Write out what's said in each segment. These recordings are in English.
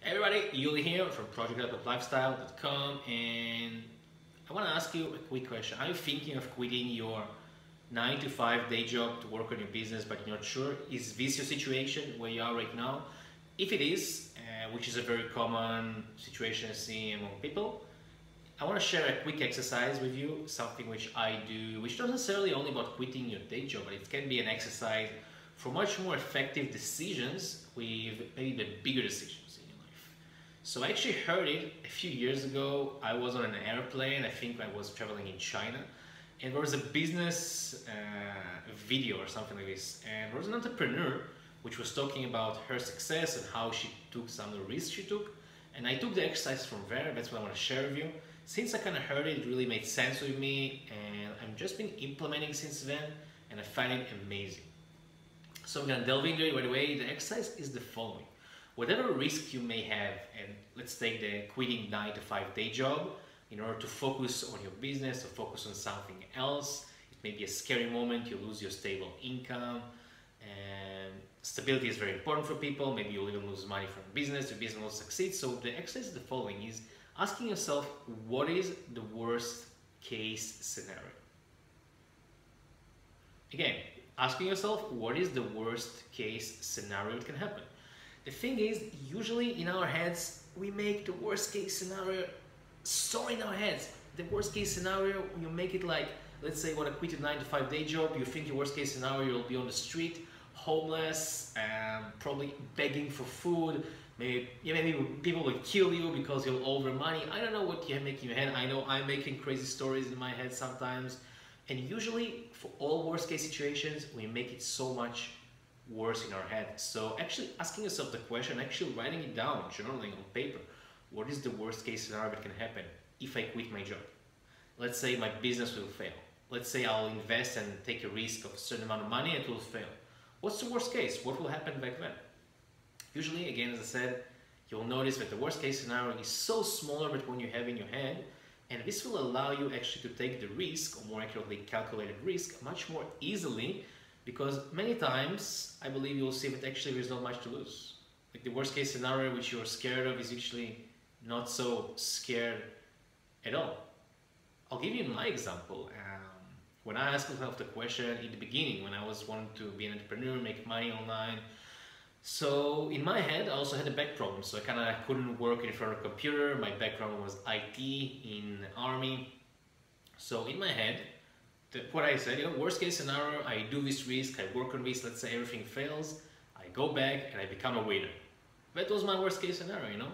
Hey everybody, Yuli here from project.lifestyle.com, and I want to ask you a quick question. Are you thinking of quitting your 9 to 5 day job to work on your business, but you're not sure? Is this your situation where you are right now? If it is, which is a very common situation I see among people, I want to share a quick exercise with you, something which I do, which not necessarily only about quitting your day job, but it can be an exercise for much more effective decisions with maybe the bigger decisions in your life. So I actually heard it a few years ago. I was on an airplane, I think I was traveling in China, and there was a business video or something like this, and there was an entrepreneur which was talking about her success and how she took some of the risks she took. And I took the exercise from there. That's what I want to share with you. Since I kind of heard it, it really made sense with me, and I've just been implementing since then, and I find it amazing. So I'm gonna delve into it right away. The exercise is the following. Whatever risk you may have, and let's take the quitting 9 to 5 day job in order to focus on your business or focus on something else. It may be a scary moment, you lose your stable income, and stability is very important for people. Maybe you'll even lose money from business, your business will succeed. So the exercise is the following, is asking yourself, what is the worst case scenario? Again, asking yourself, what is the worst case scenario that can happen? The thing is, usually in our heads, we make the worst case scenario so in our heads. The worst case scenario, you make it like, let's say you want to quit a 9 to 5 day job, you think your worst case scenario, you'll be on the street, homeless, probably begging for food, maybe people will kill you because you'll owe them money. I don't know what you make in your head. I know I'm making crazy stories in my head sometimes. And usually, for all worst case situations, we make it so much worse in our head. So actually asking yourself the question, actually writing it down, journaling on paper, what is the worst case scenario that can happen if I quit my job? Let's say my business will fail. Let's say I'll invest and take a risk of a certain amount of money and it will fail. What's the worst case? What will happen back then? Usually, again, as I said, you'll notice that the worst case scenario is so smaller than what you have in your head, and this will allow you actually to take the risk, or more accurately calculated risk, much more easily, because many times I believe you'll see that actually there's not much to lose. Like the worst case scenario which you're scared of is actually not so scared at all. I'll give you my example. When I asked myself the question in the beginning, when I was wanting to be an entrepreneur, make money online, so in my head, I also had a back problem. So I kind of couldn't work in front of a computer. My background was IT in the army. So in my head, what I said, worst case scenario, I do this risk, I work on this, let's say everything fails, I go back and I become a waiter. That was my worst case scenario,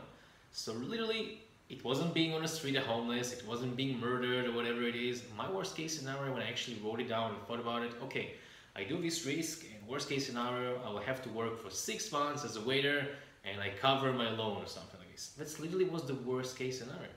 So literally, it wasn't being on the street homeless, it wasn't being murdered or whatever it is. My worst case scenario, when I actually wrote it down and thought about it, okay, I do this risk, and worst case scenario, I will have to work for 6 months as a waiter, and I cover my loan or something like this. That's literally was the worst case scenario.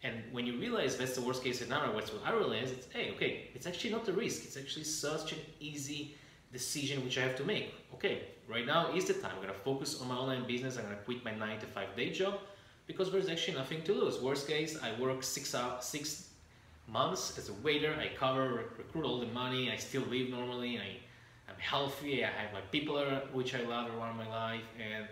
And when you realize that's the worst case scenario, what's what I realized, it's, hey, okay, it's actually not a risk, it's actually such an easy decision which I have to make. Okay, right now is the time, I'm gonna focus on my online business, I'm gonna quit my 9 to 5 day job, because there's actually nothing to lose. Worst case, I work 6 months as a waiter, I recruit all the money, I still live normally, I'm healthy, I have my people which I love around my life, and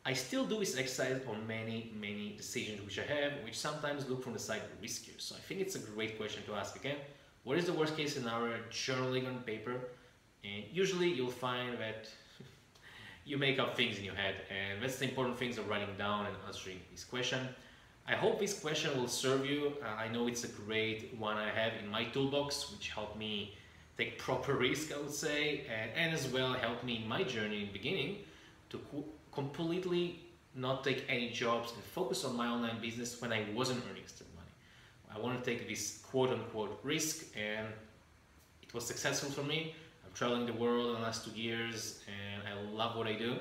I still do this exercise on many decisions which I have, which sometimes look from the side riskier. So I think it's a great question to ask again. What is the worst case scenario? Journaling on paper, and usually you'll find that you make up things in your head, and that's the important things of writing down and answering this question. I hope this question will serve you. I know it's a great one I have in my toolbox, which helped me take proper risk, I would say, and as well helped me in my journey in the beginning to completely not take any jobs and focus on my online business when I wasn't earning still money. I want to take this quote-unquote risk, and it was successful for me. I'm traveling the world in the last 2 years, and I love what I do.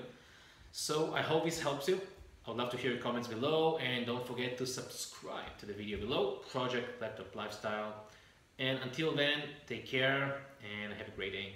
So I hope this helps you. I would love to hear your comments below, and don't forget to subscribe to the video below, Project Laptop Lifestyle. And until then, take care and have a great day.